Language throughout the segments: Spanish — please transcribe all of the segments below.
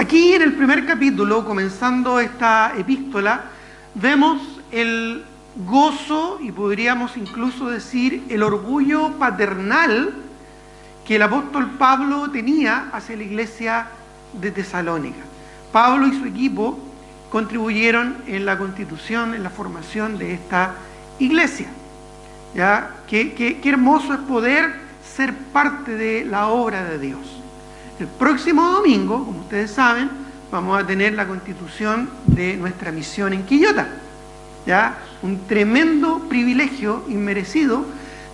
Aquí en el primer capítulo, comenzando esta epístola, vemos el gozo y podríamos incluso decir el orgullo paternal que el apóstol Pablo tenía hacia la iglesia de Tesalónica. Pablo y su equipo contribuyeron en la constitución, en la formación de esta iglesia. ¿Ya? Qué hermoso es poder ser parte de la obra de Dios. El próximo domingo, como ustedes saben, vamos a tener la constitución de nuestra misión en Quillota. ¿Ya? Un tremendo privilegio inmerecido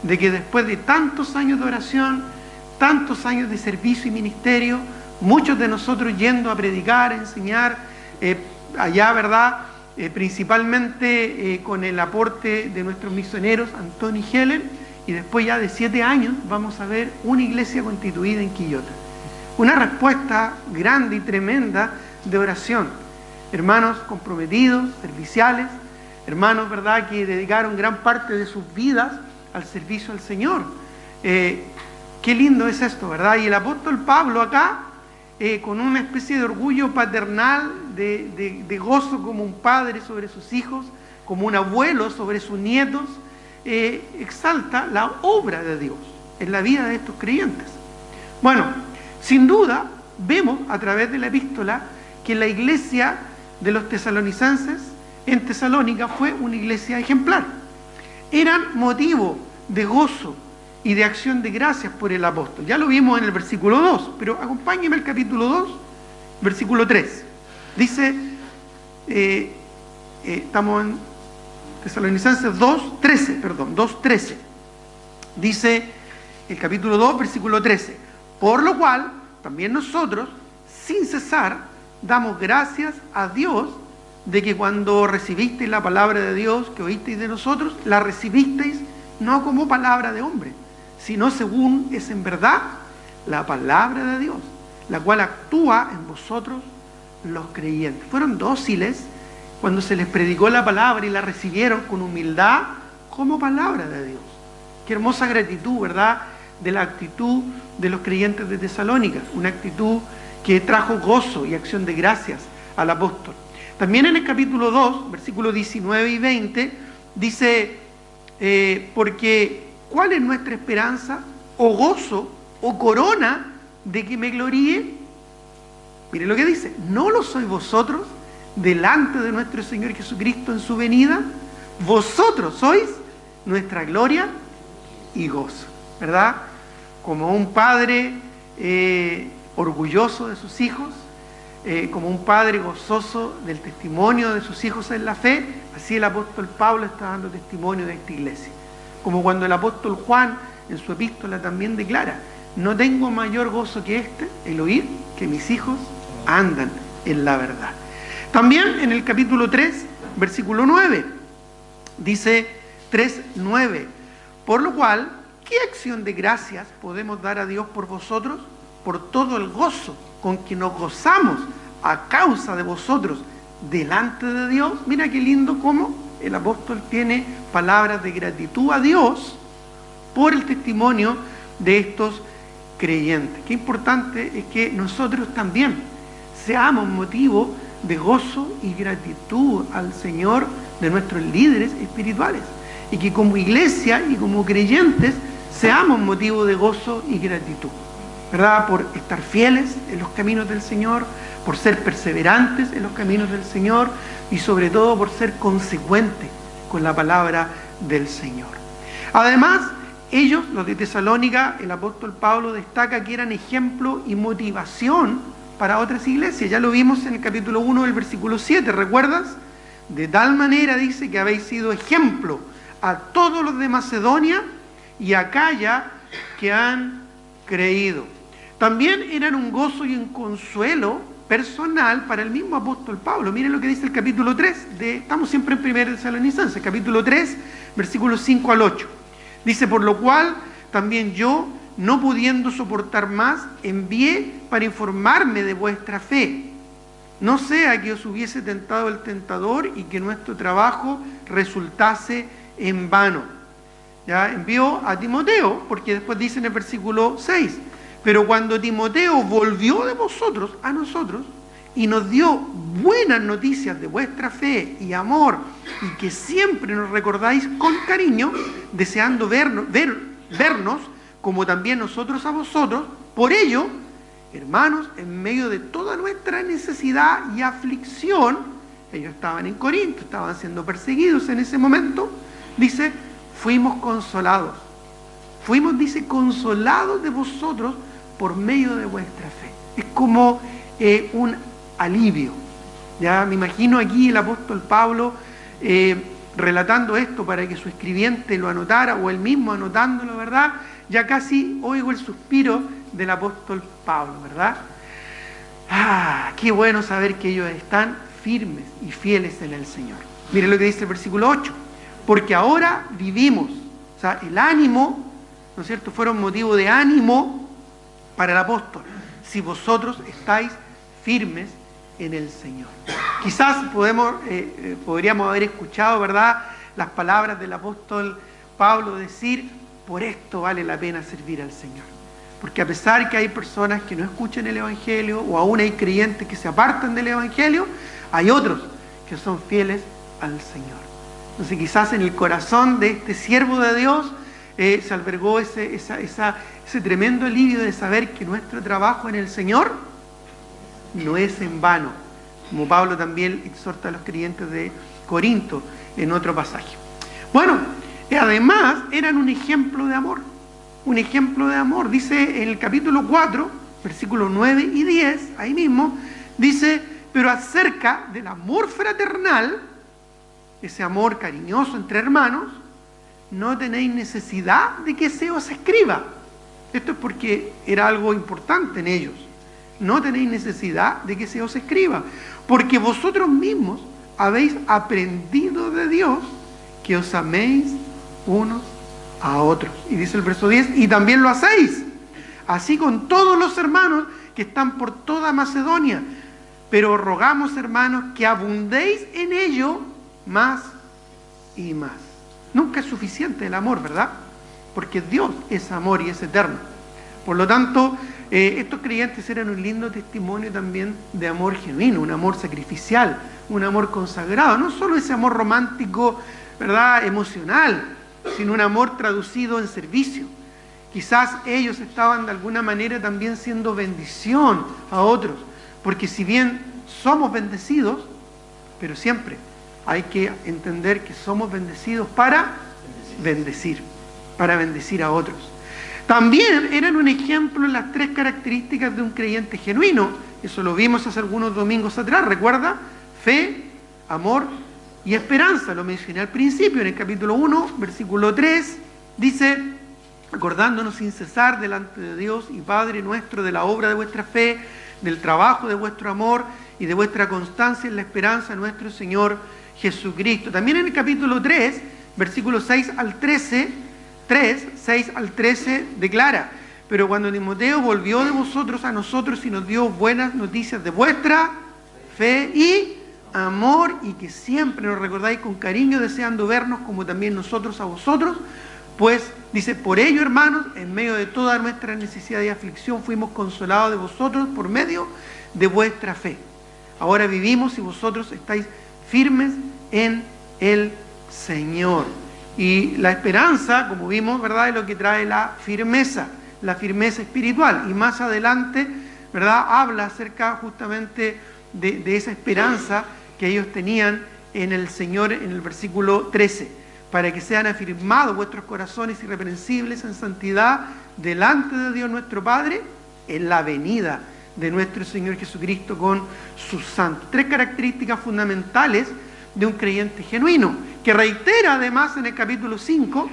de que después de tantos años de oración, tantos años de servicio y ministerio, muchos de nosotros yendo a predicar, a enseñar, allá, ¿verdad? Principalmente con el aporte de nuestros misioneros, Antonio y Helen, y después ya de 7 años vamos a ver una iglesia constituida en Quillota. Una respuesta grande y tremenda de oración. Hermanos comprometidos, serviciales, hermanos, ¿verdad?, que dedicaron gran parte de sus vidas al servicio al Señor. Qué lindo es esto, ¿verdad? Y el apóstol Pablo acá, con una especie de orgullo paternal, de gozo como un padre sobre sus hijos, como un abuelo sobre sus nietos, exalta la obra de Dios en la vida de estos creyentes. Bueno, sin duda, vemos a través de la epístola que la iglesia de los tesalonicenses en Tesalónica fue una iglesia ejemplar. Eran motivo de gozo y de acción de gracias por el apóstol. Ya lo vimos en el versículo 2, pero acompáñenme al capítulo 2, versículo 3. Dice, estamos en Tesalonicenses 2:13. Dice el capítulo 2, versículo 13. Por lo cual, también nosotros, sin cesar, damos gracias a Dios de que cuando recibisteis la palabra de Dios que oísteis de nosotros, la recibisteis no como palabra de hombre, sino según es en verdad la palabra de Dios, la cual actúa en vosotros los creyentes. Fueron dóciles cuando se les predicó la palabra y la recibieron con humildad como palabra de Dios. Qué hermosa gratitud, ¿verdad?, de la actitud de los creyentes de Tesalónica, una actitud que trajo gozo y acción de gracias al apóstol. También en el capítulo 2, versículos 19 y 20, dice, porque ¿cuál es nuestra esperanza, o gozo, o corona de que me gloríe? Mire lo que dice, ¿no lo sois vosotros delante de nuestro Señor Jesucristo en su venida? Vosotros sois nuestra gloria y gozo, ¿verdad? Como un padre orgulloso de sus hijos, como un padre gozoso del testimonio de sus hijos en la fe, así el apóstol Pablo está dando testimonio de esta iglesia. Como cuando el apóstol Juan en su epístola también declara, no tengo mayor gozo que este, el oír que mis hijos andan en la verdad. También en el capítulo 3, versículo 9, dice 3:9, por lo cual, ¿qué acción de gracias podemos dar a Dios por vosotros? Por todo el gozo con que nos gozamos a causa de vosotros delante de Dios. Mira qué lindo cómo el apóstol tiene palabras de gratitud a Dios por el testimonio de estos creyentes. Qué importante es que nosotros también seamos motivo de gozo y gratitud al Señor de nuestros líderes espirituales, y que como iglesia y como creyentes seamos motivo de gozo y gratitud, ¿verdad? Por estar fieles en los caminos del Señor, por ser perseverantes en los caminos del Señor y sobre todo por ser consecuentes con la palabra del Señor. Además, ellos, los de Tesalónica, el apóstol Pablo destaca que eran ejemplo y motivación para otras iglesias. Ya lo vimos en el capítulo 1 del versículo 7, ¿recuerdas? De tal manera dice que habéis sido ejemplo a todos los de Macedonia y Acaya que han creído. También eran un gozo y un consuelo personal para el mismo apóstol Pablo. Miren lo que dice el capítulo 3, estamos siempre en 1 Tesalonicenses, capítulo 3, versículos 5 al 8. Dice, por lo cual también yo, no pudiendo soportar más, envié para informarme de vuestra fe. No sea que os hubiese tentado el tentador y que nuestro trabajo resultase en vano. Ya envió a Timoteo, porque después dice en el versículo 6, pero cuando Timoteo volvió de vosotros a nosotros, y nos dio buenas noticias de vuestra fe y amor, y que siempre nos recordáis con cariño, deseando vernos como también nosotros a vosotros. Por ello, hermanos, en medio de toda nuestra necesidad y aflicción, ellos estaban en Corinto, estaban siendo perseguidos en ese momento, dice, fuimos consolados. Fuimos, dice, consolados de vosotros por medio de vuestra fe. Es como un alivio. Ya me imagino aquí el apóstol Pablo relatando esto para que su escribiente lo anotara, o él mismo anotándolo, ¿verdad? Ya casi oigo el suspiro del apóstol Pablo, ¿verdad? Qué bueno saber que ellos están firmes y fieles en el Señor. Mire lo que dice el versículo 8. Porque ahora vivimos. O sea, el ánimo, ¿no es cierto?, fueron motivo de ánimo para el apóstol. Si vosotros estáis firmes en el Señor. Quizás podríamos haber escuchado, ¿verdad?, las palabras del apóstol Pablo decir, por esto vale la pena servir al Señor. Porque a pesar que hay personas que no escuchan el Evangelio, o aún hay creyentes que se apartan del Evangelio, hay otros que son fieles al Señor. Entonces quizás en el corazón de este siervo de Dios se albergó ese tremendo alivio de saber que nuestro trabajo en el Señor no es en vano, como Pablo también exhorta a los creyentes de Corinto en otro pasaje. Bueno, además eran un ejemplo de amor, dice en el capítulo 4, versículos 9 y 10, ahí mismo, dice, pero acerca del amor fraternal, ese amor cariñoso entre hermanos, no tenéis necesidad de que se os escriba. Esto es porque era algo importante en ellos. No tenéis necesidad de que se os escriba, porque vosotros mismos habéis aprendido de Dios que os améis unos a otros. Y dice el verso 10, y también lo hacéis, así con todos los hermanos que están por toda Macedonia. Pero rogamos, hermanos, que abundéis en ello más y más. Nunca es suficiente el amor, ¿verdad? Porque Dios es amor y es eterno. Por lo tanto, estos creyentes eran un lindo testimonio también de amor genuino, un amor sacrificial, un amor consagrado. No solo ese amor romántico, ¿verdad?, emocional, sino un amor traducido en servicio. Quizás ellos estaban de alguna manera también siendo bendición a otros, porque si bien somos bendecidos, pero siempre hay que entender que somos bendecidos para bendecir a otros. También eran un ejemplo en las tres características de un creyente genuino. Eso lo vimos hace algunos domingos atrás, ¿recuerda? Fe, amor y esperanza. Lo mencioné al principio, en el capítulo 1, versículo 3, dice, acordándonos sin cesar delante de Dios y Padre nuestro de la obra de vuestra fe, del trabajo de vuestro amor y de vuestra constancia en la esperanza de nuestro Señor Jesucristo. También en el capítulo 3, versículos 6 al 13, declara, pero cuando Timoteo volvió de vosotros a nosotros y nos dio buenas noticias de vuestra fe y amor, y que siempre nos recordáis con cariño, deseando vernos como también nosotros a vosotros, pues dice, por ello, hermanos, en medio de toda nuestra necesidad y aflicción, fuimos consolados de vosotros por medio de vuestra fe. Ahora vivimos y vosotros estáis firmes en el Señor. Y la esperanza, como vimos, ¿verdad?, es lo que trae la firmeza espiritual. Y más adelante, ¿verdad?, habla acerca justamente de esa esperanza que ellos tenían en el Señor en el versículo 13, para que sean afirmados vuestros corazones irreprensibles en santidad delante de Dios nuestro Padre en la venida de nuestro Señor Jesucristo con sus santos. Tres características fundamentales de un creyente genuino, que reitera además en el capítulo 5,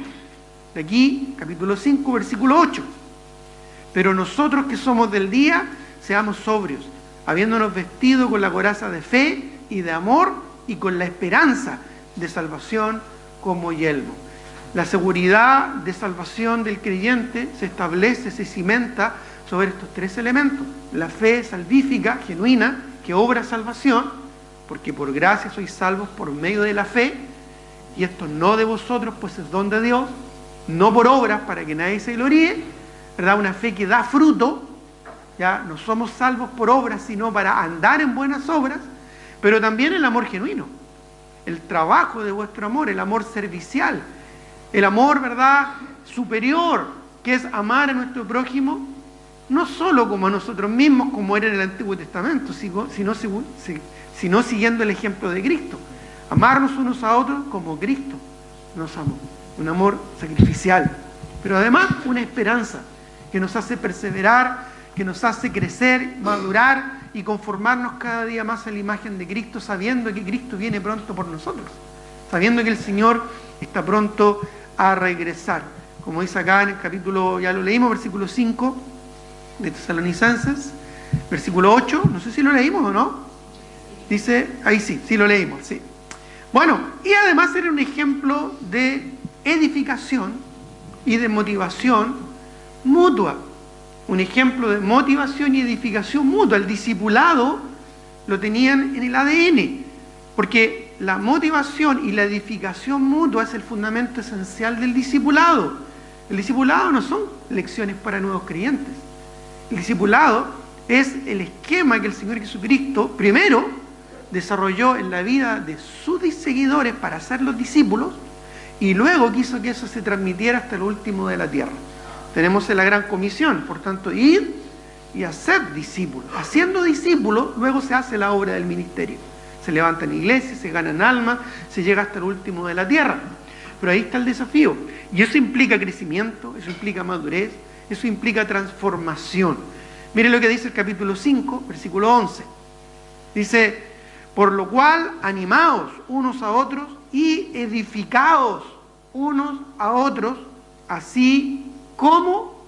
de aquí, capítulo 5, versículo 8. Pero nosotros que somos del día, seamos sobrios, habiéndonos vestido con la coraza de fe y de amor y con la esperanza de salvación como yelmo. La seguridad de salvación del creyente se establece, se cimenta sobre estos tres elementos: la fe salvífica, genuina, que obra salvación, porque por gracia sois salvos por medio de la fe, y esto no de vosotros, pues es don de Dios, no por obras para que nadie se gloríe, ¿verdad? Una fe que da fruto, ya no somos salvos por obras, sino para andar en buenas obras, pero también el amor genuino, el trabajo de vuestro amor, el amor servicial, el amor, ¿verdad?, superior, que es amar a nuestro prójimo, no solo como a nosotros mismos, como era en el Antiguo Testamento, sino siguiendo el ejemplo de Cristo. Amarnos unos a otros como Cristo nos amó. Un amor sacrificial, pero además una esperanza que nos hace perseverar, que nos hace crecer, madurar y conformarnos cada día más a la imagen de Cristo, sabiendo que Cristo viene pronto por nosotros, sabiendo que el Señor está pronto a regresar. Como dice acá en el capítulo, ya lo leímos, versículo 5 de Tesalonicenses, versículo 8, no sé si lo leímos o no. Dice, ahí sí lo leímos, sí. Bueno, y además era un ejemplo de edificación y de motivación mutua. Un ejemplo de motivación y edificación mutua. El discipulado lo tenían en el ADN, porque la motivación y la edificación mutua es el fundamento esencial del discipulado. El discipulado no son lecciones para nuevos creyentes. El discipulado es el esquema que el Señor Jesucristo primero desarrolló en la vida de sus seguidores para hacerlos discípulos, y luego quiso que eso se transmitiera hasta lo último de la tierra. Tenemos la gran comisión, por tanto, ir y hacer discípulos. Haciendo discípulos, luego se hace la obra del ministerio. Se levantan iglesias, se ganan almas, se llega hasta lo último de la tierra. Pero ahí está el desafío. Y eso implica crecimiento, eso implica madurez, eso implica transformación. Miren lo que dice el capítulo 5, versículo 11. Dice, por lo cual, animaos unos a otros y edificaos unos a otros, así como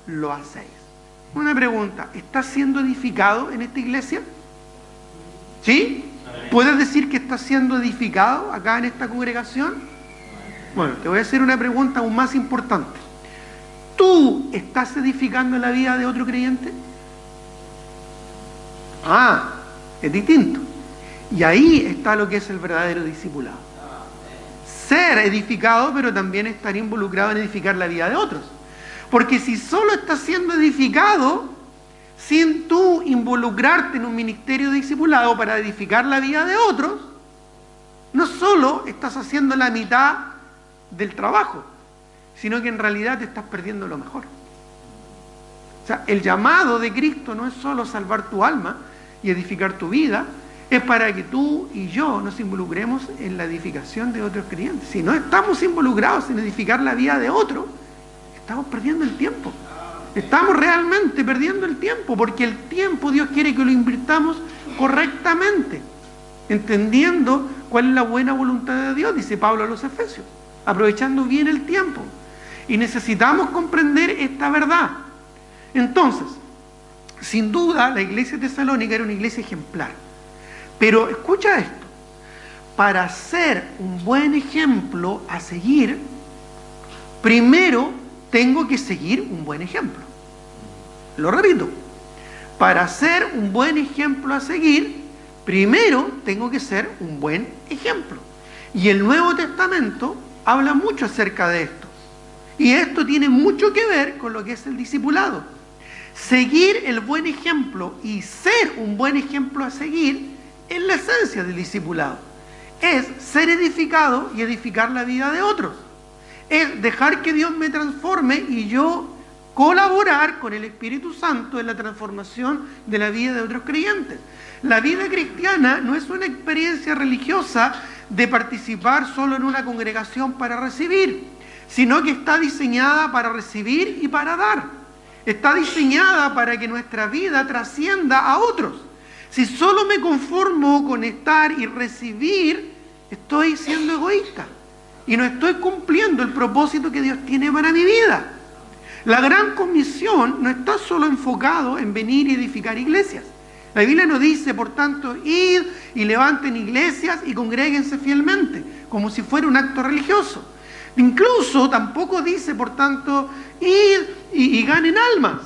lo hacéis. Una pregunta, ¿estás siendo edificado en esta iglesia? ¿Sí? ¿Puedes decir que estás siendo edificado acá en esta congregación? Bueno, te voy a hacer una pregunta aún más importante. ¿Tú estás edificando la vida de otro creyente? Es distinto. Y ahí está lo que es el verdadero discipulado. Ser edificado, pero también estar involucrado en edificar la vida de otros. Porque si solo estás siendo edificado sin tú involucrarte en un ministerio de discipulado para edificar la vida de otros, no solo estás haciendo la mitad del trabajo, sino que en realidad te estás perdiendo lo mejor. O sea, el llamado de Cristo no es solo salvar tu alma y edificar tu vida, es para que tú y yo nos involucremos en la edificación de otros creyentes. Si no estamos involucrados en edificar la vida de otro, estamos perdiendo el tiempo. Estamos realmente perdiendo el tiempo, porque el tiempo Dios quiere que lo invirtamos correctamente, entendiendo cuál es la buena voluntad de Dios, dice Pablo a los Efesios, aprovechando bien el tiempo. Y necesitamos comprender esta verdad. Entonces, sin duda, la iglesia de Tesalónica era una iglesia ejemplar. Pero escucha esto, para ser un buen ejemplo a seguir, primero tengo que seguir un buen ejemplo. Lo repito, para ser un buen ejemplo a seguir, primero tengo que ser un buen ejemplo. Y el Nuevo Testamento habla mucho acerca de esto. Y esto tiene mucho que ver con lo que es el discipulado. Seguir el buen ejemplo y ser un buen ejemplo a seguir es la esencia del discipulado. Es ser edificado y edificar la vida de otros. Es dejar que Dios me transforme y yo colaborar con el Espíritu Santo en la transformación de la vida de otros creyentes. La vida cristiana no es una experiencia religiosa de participar solo en una congregación para recibir, sino que está diseñada para recibir y para dar. Está diseñada para que nuestra vida trascienda a otros. Si solo me conformo con estar y recibir, estoy siendo egoísta y no estoy cumpliendo el propósito que Dios tiene para mi vida. La gran comisión no está solo enfocado en venir y edificar iglesias. La Biblia nos dice, por tanto, id y levanten iglesias y congréguense fielmente, como si fuera un acto religioso. Incluso tampoco dice, por tanto, id y ganen almas.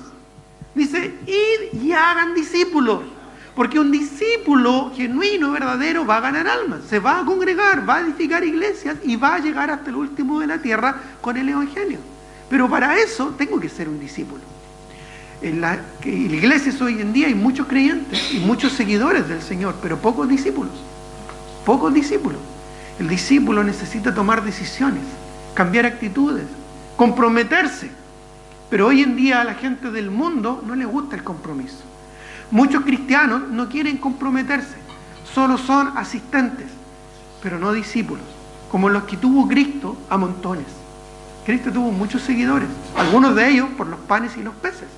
Dice, id y hagan discípulos. Porque un discípulo genuino, verdadero, va a ganar almas, se va a congregar, va a edificar iglesias y va a llegar hasta el último de la tierra con el Evangelio. Pero para eso tengo que ser un discípulo. En la iglesia hoy en día hay muchos creyentes y muchos seguidores del Señor, pero pocos discípulos. Pocos discípulos. El discípulo necesita tomar decisiones, cambiar actitudes, comprometerse. Pero hoy en día a la gente del mundo no le gusta el compromiso. Muchos cristianos no quieren comprometerse, solo son asistentes, pero no discípulos, como los que tuvo Cristo a montones. Cristo tuvo muchos seguidores, algunos de ellos por los panes y los peces.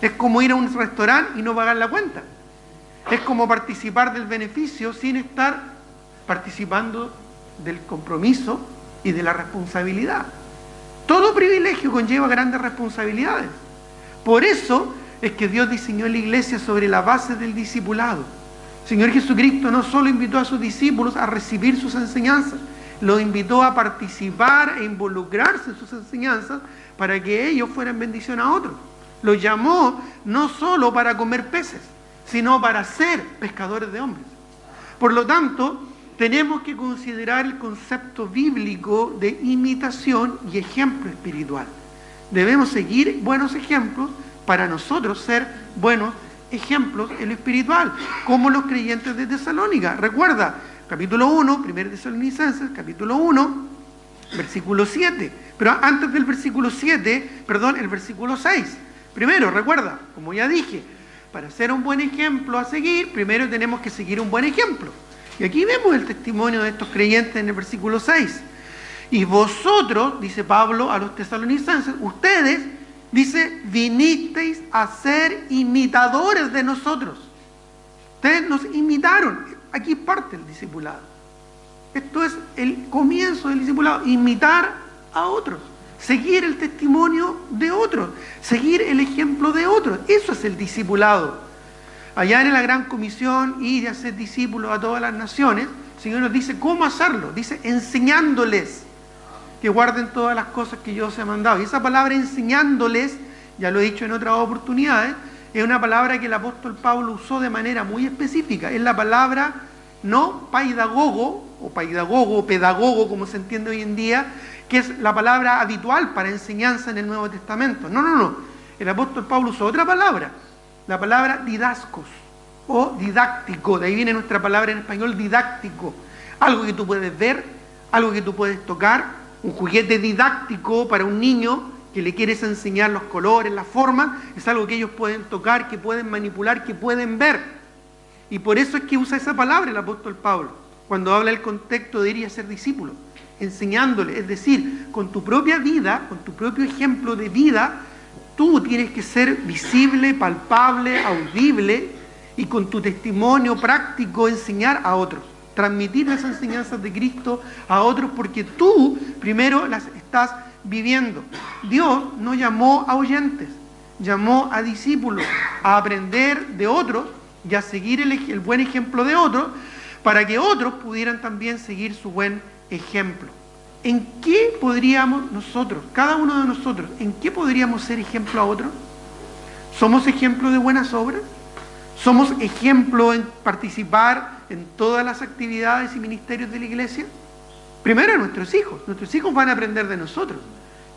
Es como ir a un restaurante y no pagar la cuenta. Es como participar del beneficio sin estar participando del compromiso y de la responsabilidad. Todo privilegio conlleva grandes responsabilidades. Por eso es que Dios diseñó la iglesia sobre la base del discipulado. El Señor Jesucristo no solo invitó a sus discípulos a recibir sus enseñanzas, los invitó a participar e involucrarse en sus enseñanzas para que ellos fueran bendición a otros. Los llamó no solo para comer peces, sino para ser pescadores de hombres. Por lo tanto, tenemos que considerar el concepto bíblico de imitación y ejemplo espiritual. Debemos seguir buenos ejemplos para nosotros ser buenos ejemplos en lo espiritual, como los creyentes de Tesalónica. Recuerda, capítulo 1, 1 Tesalonicenses, capítulo 1, versículo 7. Pero antes del versículo 7, el versículo 6. Primero, recuerda, como ya dije, para ser un buen ejemplo a seguir, primero tenemos que seguir un buen ejemplo. Y aquí vemos el testimonio de estos creyentes en el versículo 6. Y vosotros, dice Pablo a los tesalonicenses, ustedes, dice, vinisteis a ser imitadores de nosotros. Ustedes nos imitaron. Aquí parte el discipulado. Esto es el comienzo del discipulado. Imitar a otros. Seguir el testimonio de otros. Seguir el ejemplo de otros. Eso es el discipulado. Allá en la Gran Comisión, ir a ser discípulos a todas las naciones, el Señor nos dice cómo hacerlo. Dice, enseñándoles que guarden todas las cosas que yo os he mandado. Y esa palabra enseñándoles, ya lo he dicho en otras oportunidades, es una palabra que el apóstol Pablo usó de manera muy específica. Es la palabra no paidagogo, o pedagogo, como se entiende hoy en día, que es la palabra habitual para enseñanza en el Nuevo Testamento. No. El apóstol Pablo usó otra palabra, la palabra didascos, o didáctico. De ahí viene nuestra palabra en español, didáctico. Algo que tú puedes ver, algo que tú puedes tocar, un juguete didáctico para un niño que le quieres enseñar los colores, las formas, es algo que ellos pueden tocar, que pueden manipular, que pueden ver. Y por eso es que usa esa palabra el apóstol Pablo, cuando habla del contexto de ir a ser discípulo, enseñándole, es decir, con tu propia vida, con tu propio ejemplo de vida, tú tienes que ser visible, palpable, audible, y con tu testimonio práctico enseñar a otros. Transmitir las enseñanzas de Cristo a otros porque tú primero las estás viviendo. Dios no llamó a oyentes, llamó a discípulos a aprender de otros y a seguir el buen ejemplo de otros para que otros pudieran también seguir su buen ejemplo. ¿En qué podríamos nosotros, cada uno de nosotros, en qué podríamos ser ejemplo a otros? ¿Somos ejemplo de buenas obras? ¿Somos ejemplo en participar en todas las actividades y ministerios de la iglesia? Primero nuestros hijos van a aprender de nosotros.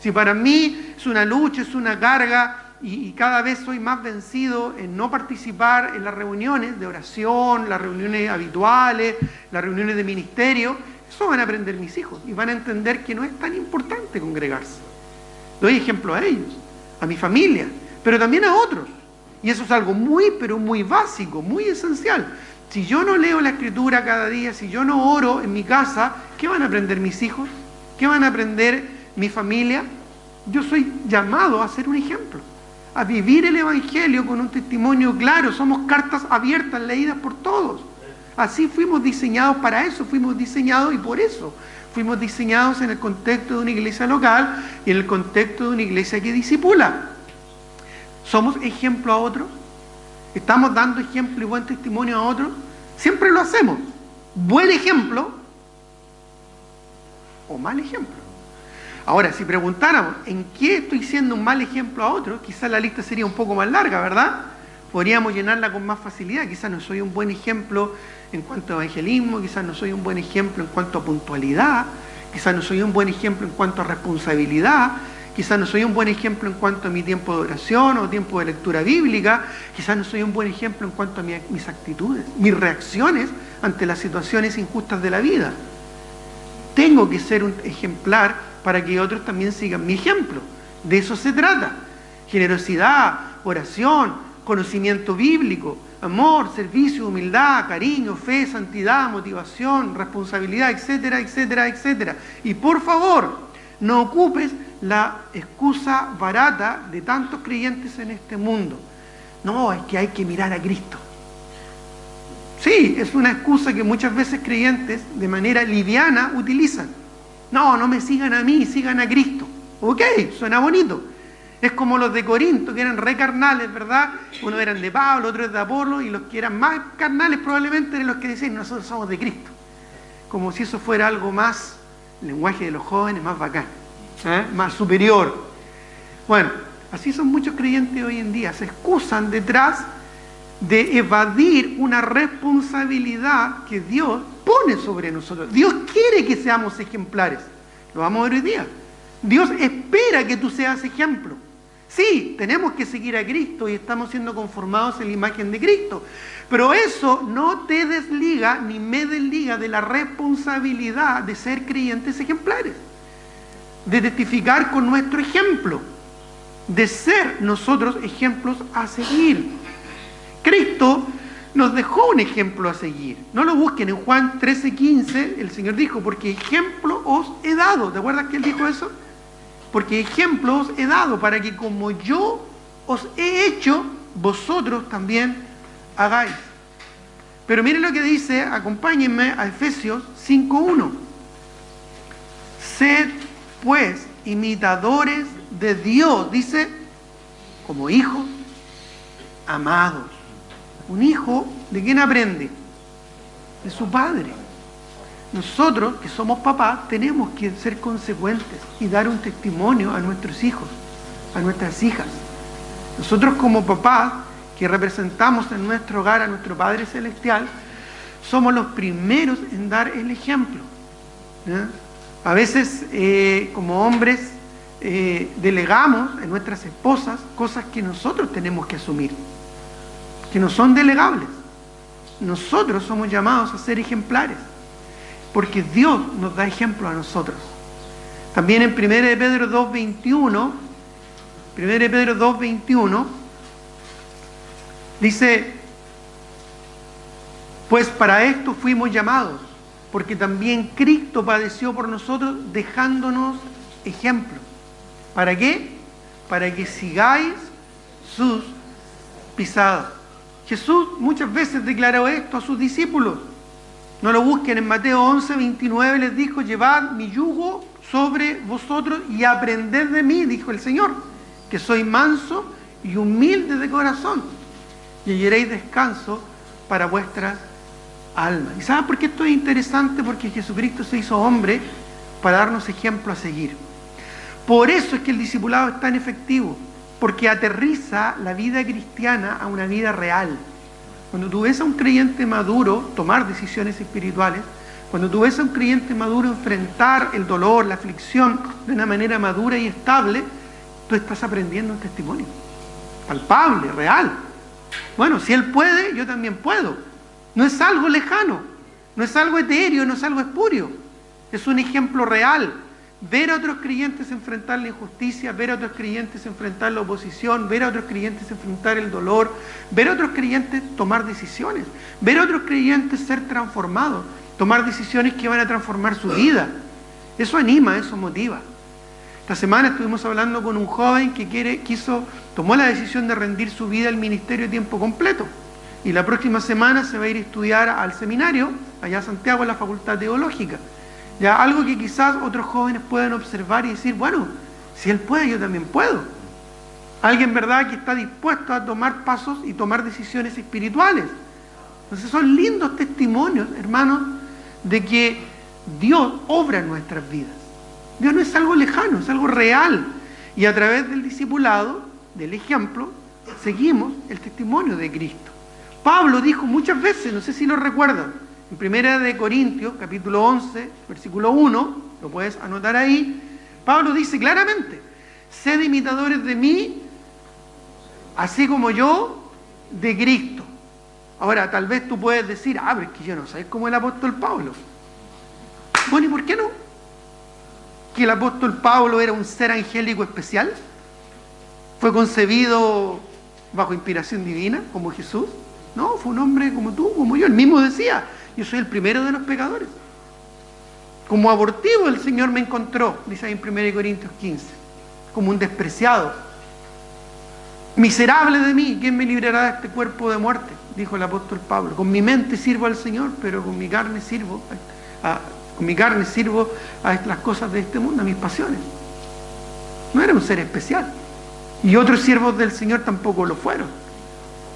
Si para mí es una lucha, es una carga y cada vez soy más vencido en no participar en las reuniones de oración, las reuniones habituales, las reuniones de ministerio, eso van a aprender mis hijos y van a entender que no es tan importante congregarse. Doy ejemplo a ellos, a mi familia, pero también a otros. Y eso es algo muy, pero muy básico, muy esencial. Si yo no leo la Escritura cada día, si yo no oro en mi casa, ¿qué van a aprender mis hijos? ¿Qué van a aprender mi familia? Yo soy llamado a ser un ejemplo, a vivir el Evangelio con un testimonio claro. Somos cartas abiertas, leídas por todos. Así fuimos diseñados para eso, fuimos diseñados y por eso fuimos diseñados en el contexto de una iglesia local y en el contexto de una iglesia que discipula. ¿Somos ejemplo a otros? ¿Estamos dando ejemplo y buen testimonio a otros? Siempre lo hacemos. ¿Buen ejemplo o mal ejemplo? Ahora, si preguntáramos ¿en qué estoy siendo un mal ejemplo a otros? Quizás la lista sería un poco más larga, ¿verdad? Podríamos llenarla con más facilidad. Quizás no soy un buen ejemplo en cuanto a evangelismo, quizás no soy un buen ejemplo en cuanto a puntualidad, quizás no soy un buen ejemplo en cuanto a responsabilidad, Quizás no soy un buen ejemplo en cuanto a mi tiempo de oración o tiempo de lectura bíblica. Quizás no soy un buen ejemplo en cuanto a mis actitudes, mis reacciones ante las situaciones injustas de la vida. Tengo que ser un ejemplar para que otros también sigan mi ejemplo. De eso se trata. Generosidad, oración, conocimiento bíblico, amor, servicio, humildad, cariño, fe, santidad, motivación, responsabilidad, etcétera, etcétera, etcétera. Y por favor, no ocupes la excusa barata de tantos creyentes en este mundo. No, es que hay que mirar a Cristo. Sí, es una excusa que muchas veces creyentes de manera liviana utilizan. No, no me sigan a mí, sigan a Cristo. Ok, suena bonito. Es como los de Corinto, que eran re carnales, ¿verdad? Uno eran de Pablo, otro es de Apolo, y los que eran más carnales probablemente eran los que decían, nosotros somos de Cristo. Como si eso fuera algo más, el lenguaje de los jóvenes, más bacán, más superior. Bueno, así son muchos creyentes hoy en día, se excusan detrás de evadir una responsabilidad que Dios pone sobre nosotros. Dios quiere que seamos ejemplares. Lo vamos a ver hoy día. Dios espera que tú seas ejemplo. Sí, tenemos que seguir a Cristo y estamos siendo conformados en la imagen de Cristo. Pero eso no te desliga ni me desliga de la responsabilidad de ser creyentes ejemplares. De testificar con nuestro ejemplo. De ser nosotros ejemplos a seguir. Cristo nos dejó un ejemplo a seguir. No lo busquen, en Juan 13:15 el Señor dijo, porque ejemplo os he dado. ¿Te acuerdas que Él dijo eso? Porque ejemplo os he dado para que como yo os he hecho, vosotros también hagáis. Pero miren lo que dice, acompáñenme a Efesios 5:1. Sed pues imitadores de Dios, dice, como hijos amados. Un hijo, ¿de quién aprende? De su padre. Nosotros, que somos papás, tenemos que ser consecuentes y dar un testimonio a nuestros hijos, a nuestras hijas. Nosotros como papás, que representamos en nuestro hogar a nuestro Padre Celestial, somos los primeros en dar el ejemplo. ¿Ya? A veces, como hombres, delegamos en nuestras esposas cosas que nosotros tenemos que asumir, que no son delegables. Nosotros somos llamados a ser ejemplares, porque Dios nos da ejemplo a nosotros. También en 1 de Pedro 2:21, dice, pues para esto fuimos llamados, porque también Cristo padeció por nosotros, dejándonos ejemplo. ¿Para qué? Para que sigáis sus pisadas. Jesús muchas veces declaró esto a sus discípulos. No lo busquen, en Mateo 11:29 les dijo, llevad mi yugo sobre vosotros y aprended de mí, dijo el Señor, que soy manso y humilde de corazón, y hallaréis descanso para vuestras almas. ¿Y saben por qué esto es interesante? Porque Jesucristo se hizo hombre para darnos ejemplo a seguir. Por eso es que el discipulado es tan efectivo, porque aterriza la vida cristiana a una vida real. Cuando tú ves a un creyente maduro tomar decisiones espirituales, cuando tú ves a un creyente maduro enfrentar el dolor, la aflicción de una manera madura y estable, tú estás aprendiendo un testimonio palpable, real. Bueno, si él puede, yo también puedo. No es algo lejano, no es algo etéreo, no es algo espurio. Es un ejemplo real. Ver a otros creyentes enfrentar la injusticia, ver a otros creyentes enfrentar la oposición, ver a otros creyentes enfrentar el dolor, ver a otros creyentes tomar decisiones, ver a otros creyentes ser transformados, tomar decisiones que van a transformar su vida. Eso anima, eso motiva. Esta semana estuvimos hablando con un joven que tomó la decisión de rendir su vida al ministerio a tiempo completo. Y la próxima semana se va a ir a estudiar al seminario, allá a Santiago, en la Facultad Teológica. Ya, algo que quizás otros jóvenes puedan observar y decir, bueno, si él puede, yo también puedo. Alguien, ¿verdad?, que está dispuesto a tomar pasos y tomar decisiones espirituales. Entonces son lindos testimonios, hermanos, de que Dios obra en nuestras vidas. Dios no es algo lejano, es algo real. Y a través del discipulado, del ejemplo, seguimos el testimonio de Cristo. Pablo dijo muchas veces, no sé si lo recuerdan, en 1 de Corintios, capítulo 11, versículo 1, lo puedes anotar ahí, Pablo dice claramente, sed imitadores de mí, así como yo de Cristo. Ahora, tal vez tú puedes decir, pero es que yo no soy como el apóstol Pablo. Bueno, ¿y por qué no? ¿Que el apóstol Pablo era un ser angélico especial? ¿Fue concebido bajo inspiración divina, como Jesús? No, fue un hombre como tú, como yo. Él mismo decía, yo soy el primero de los pecadores. Como abortivo el Señor me encontró, dice ahí en 1 Corintios 15, como un despreciado. Miserable de mí, ¿quién me librará de este cuerpo de muerte? Dijo el apóstol Pablo. Con mi mente sirvo al Señor, pero con mi carne sirvo a las cosas de este mundo, a mis pasiones. No era un ser especial. Y otros siervos del Señor tampoco lo fueron.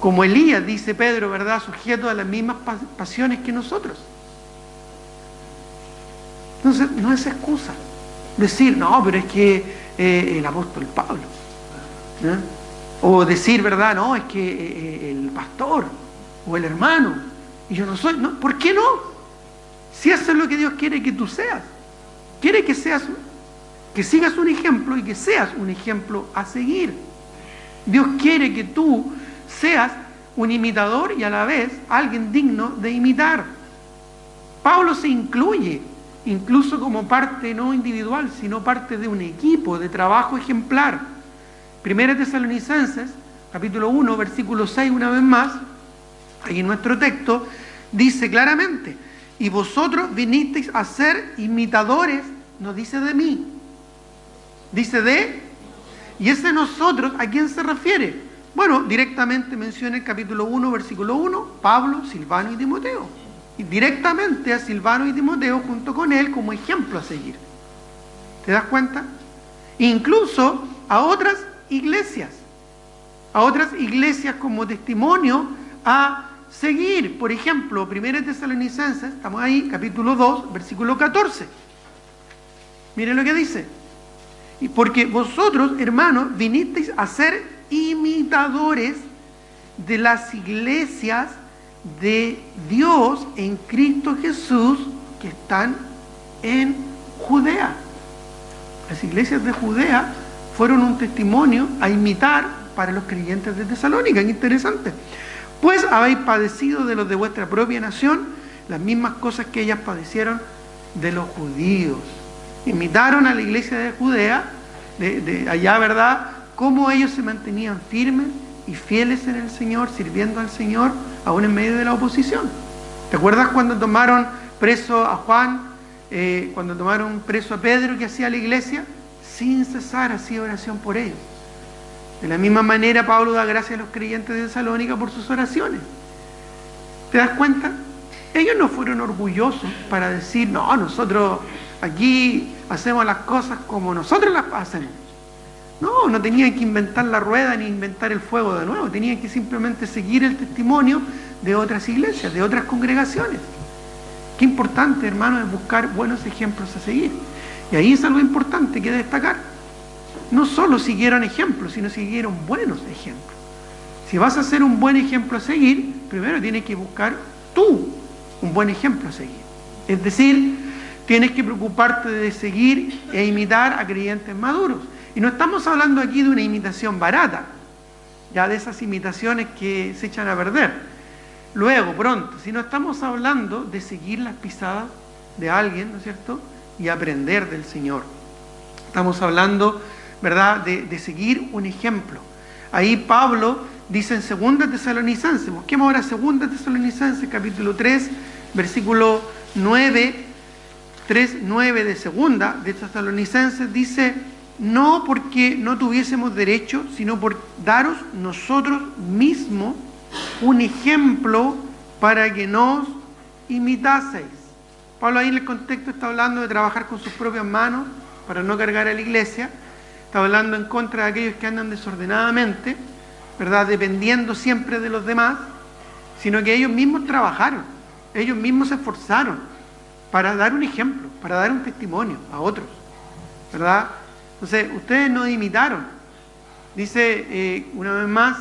Como Elías, dice Pedro, ¿verdad?, sujeto a las mismas pasiones que nosotros. Entonces, no es excusa decir, no, pero es que el apóstol Pablo, ¿no? O decir, ¿verdad?, no, es que el pastor o el hermano, y yo no soy, no, ¿por qué no? Si eso es lo que Dios quiere que tú seas. Quiere que sigas un ejemplo y que seas un ejemplo a seguir. Dios quiere que tú seas un imitador y a la vez alguien digno de imitar. Pablo se incluye, incluso como parte no individual, sino parte de un equipo de trabajo ejemplar. 1 Tesalonicenses, capítulo 1, versículo 6, una vez más, ahí en nuestro texto, dice claramente, y vosotros vinisteis a ser imitadores, no dice de mí, dice de, y ese nosotros, ¿a quién se refiere? Bueno, directamente menciona el capítulo 1, versículo 1, Pablo, Silvano y Timoteo. Y directamente a Silvano y Timoteo junto con él como ejemplo a seguir. ¿Te das cuenta? Incluso a otras iglesias como testimonio a seguir. Por ejemplo, 1 Tesalonicenses, estamos ahí, capítulo 2, versículo 14. Miren lo que dice. Y porque vosotros, hermanos, vinisteis a ser imitadores de las iglesias de Dios en Cristo Jesús que están en Judea. Las iglesias de Judea fueron un testimonio a imitar para los creyentes de Tesalónica. Interesante. Pues habéis padecido de los de vuestra propia nación las mismas cosas que ellas padecieron de los judíos. Imitaron a la iglesia de Judea, de allá, ¿verdad?, cómo ellos se mantenían firmes y fieles en el Señor, sirviendo al Señor, aún en medio de la oposición. ¿Te acuerdas cuando tomaron preso a Juan, cuando tomaron preso a Pedro, que hacía la iglesia? Sin cesar hacía oración por ellos. De la misma manera, Pablo da gracias a los creyentes de Tesalónica por sus oraciones. ¿Te das cuenta? Ellos no fueron orgullosos para decir, no, nosotros aquí hacemos las cosas como nosotros las hacemos. No tenían que inventar la rueda ni inventar el fuego de nuevo, tenían que simplemente seguir el testimonio de otras iglesias, de otras congregaciones. Qué importante, hermano, es buscar buenos ejemplos a seguir. Y ahí es algo importante que destacar. No solo siguieron ejemplos, sino siguieron buenos ejemplos. Si vas a ser un buen ejemplo a seguir, primero tienes que buscar tú un buen ejemplo a seguir. Es decir, tienes que preocuparte de seguir e imitar a creyentes maduros. Y no estamos hablando aquí de una imitación barata, ya de esas imitaciones que se echan a perder luego, pronto, sino estamos hablando de seguir las pisadas de alguien, ¿no es cierto?, y aprender del Señor. Estamos hablando, ¿verdad?, de seguir un ejemplo. Ahí Pablo dice en 2 Tesalonicenses, busquemos ahora 2 Tesalonicenses, capítulo 3, versículo 9, 3:9 de 2 de Tesalonicenses, dice, no porque no tuviésemos derecho, sino por daros nosotros mismos un ejemplo para que nos imitaseis. Pablo ahí en el contexto está hablando de trabajar con sus propias manos para no cargar a la iglesia. Está hablando en contra de aquellos que andan desordenadamente, ¿verdad?, dependiendo siempre de los demás, sino que ellos mismos trabajaron, ellos mismos se esforzaron para dar un ejemplo, para dar un testimonio a otros, ¿verdad? Entonces, ustedes no imitaron. Dice una vez más,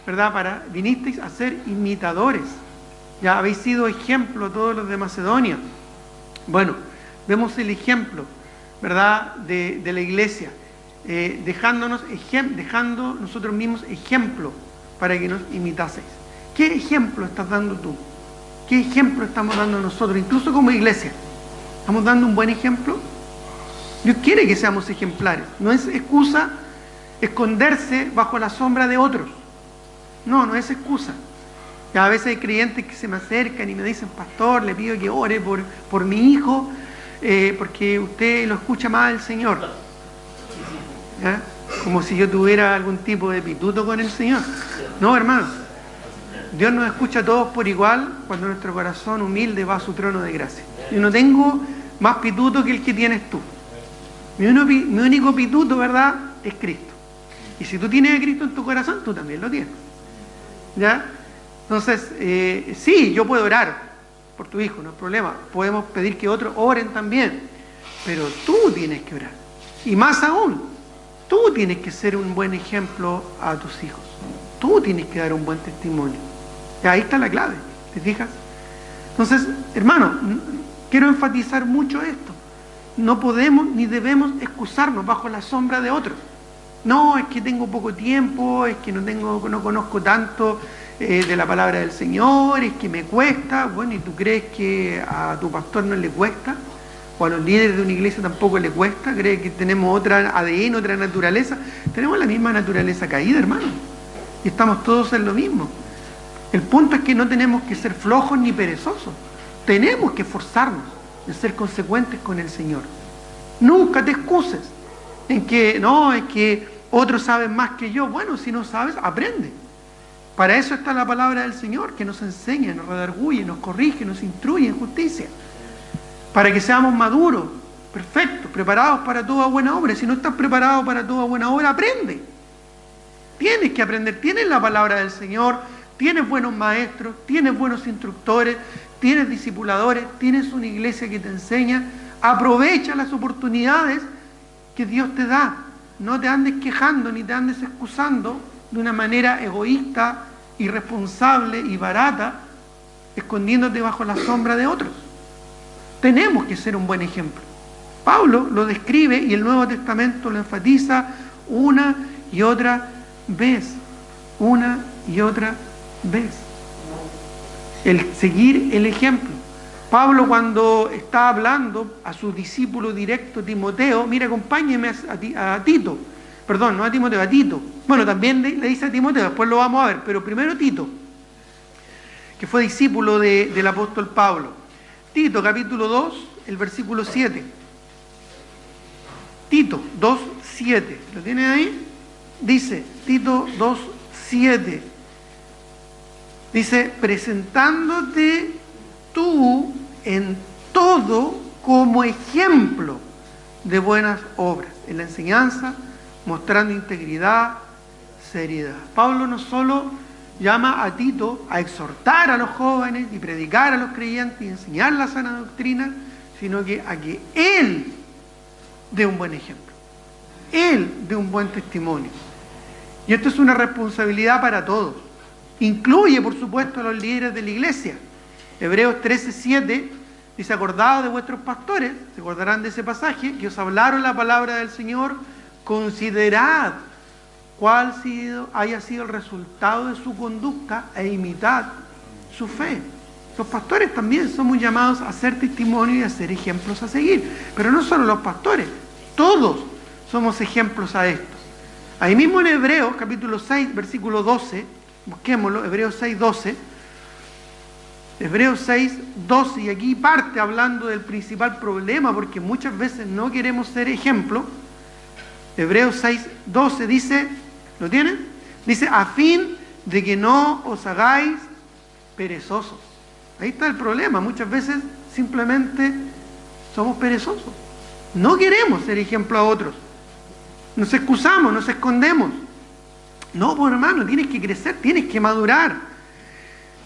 ¿verdad?, vinisteis a ser imitadores. Ya habéis sido ejemplo todos los de Macedonia. Bueno, vemos el ejemplo, ¿verdad?, de la iglesia. dejando nosotros mismos ejemplo para que nos imitaseis. ¿Qué ejemplo estás dando tú? ¿Qué ejemplo estamos dando nosotros, incluso como iglesia? ¿Estamos dando un buen ejemplo? Dios quiere que seamos ejemplares. No es excusa esconderse bajo la sombra de otros. No es excusa. Y a veces hay creyentes que se me acercan y me dicen: pastor, le pido que ore por mi hijo, porque usted lo escucha más al Señor. ¿Ya? Como si yo tuviera algún tipo de pituto con el Señor. No, hermano. Dios nos escucha a todos por igual cuando nuestro corazón humilde va a su trono de gracia. Yo no tengo más pituto que el que tienes tú. Mi único pituto, ¿verdad?, es Cristo. Y si tú tienes a Cristo en tu corazón, tú también lo tienes. ¿Ya? Entonces, sí, yo puedo orar por tu hijo, no hay problema. Podemos pedir que otros oren también. Pero tú tienes que orar. Y más aún, tú tienes que ser un buen ejemplo a tus hijos. Tú tienes que dar un buen testimonio. Y ahí está la clave, ¿te fijas? Entonces, hermano, quiero enfatizar mucho esto. No podemos ni debemos excusarnos bajo la sombra de otros. No, es que tengo poco tiempo, es que no conozco tanto de la palabra del Señor, es que me cuesta. Bueno, ¿y tú crees que a tu pastor no le cuesta? ¿O a los líderes de una iglesia tampoco le cuesta? ¿Crees que tenemos otra ADN, otra naturaleza? Tenemos la misma naturaleza caída, hermano. Y estamos todos en lo mismo. El punto es que no tenemos que ser flojos ni perezosos. Tenemos que esforzarnos en ser consecuentes con el Señor. Nunca te excuses en que no, es que otros saben más que yo. Bueno, si no sabes, aprende. Para eso está la palabra del Señor, que nos enseña, nos redarguye, nos corrige, nos instruye en justicia. Para que seamos maduros, perfectos, preparados para toda buena obra. Si no estás preparado para toda buena obra, aprende. Tienes que aprender. Tienes la palabra del Señor, tienes buenos maestros, tienes buenos instructores, tienes discipuladores, tienes una iglesia que te enseña. Aprovecha las oportunidades que Dios te da. No te andes quejando ni te andes excusando de una manera egoísta, irresponsable y barata, escondiéndote bajo la sombra de otros. Tenemos que ser un buen ejemplo. Pablo lo describe y el Nuevo Testamento lo enfatiza una y otra vez. Una y otra vez. El seguir el ejemplo. Pablo, cuando está hablando a su discípulo directo Timoteo, mira, acompáñeme a Tito, perdón, no a Timoteo, a Tito. Bueno, también le dice a Timoteo, después lo vamos a ver, pero primero Tito, que fue discípulo del apóstol Pablo. Tito, capítulo 2, el versículo 7. Tito 2, 7. ¿Lo tienen ahí? Dice, Tito 2, 7. Dice, presentándote tú en todo como ejemplo de buenas obras, en la enseñanza, mostrando integridad, seriedad. Pablo no solo llama a Tito a exhortar a los jóvenes y predicar a los creyentes y enseñar la sana doctrina, sino que a que él dé un buen ejemplo, él dé un buen testimonio. Y esto es una responsabilidad para todos. Incluye, por supuesto, a los líderes de la iglesia. Hebreos 13:7 dice: acordaos de vuestros pastores, se acordarán de ese pasaje, que os hablaron la palabra del Señor, considerad cuál haya sido el resultado de su conducta e imitad su fe. Los pastores también somos llamados a hacer testimonio y a ser ejemplos a seguir. Pero no solo los pastores, todos somos ejemplos a esto. Ahí mismo en Hebreos, capítulo 6, versículo 12, busquémoslo, Hebreos 6, 12. Hebreos 6, 12, y aquí parte hablando del principal problema, porque muchas veces no queremos ser ejemplo. Hebreos 6, 12 dice, ¿lo tienen? Dice, a fin de que no os hagáis perezosos. Ahí está el problema, muchas veces simplemente somos perezosos. No queremos ser ejemplo a otros. Nos excusamos, nos escondemos. No, pues hermano, tienes que crecer, tienes que madurar.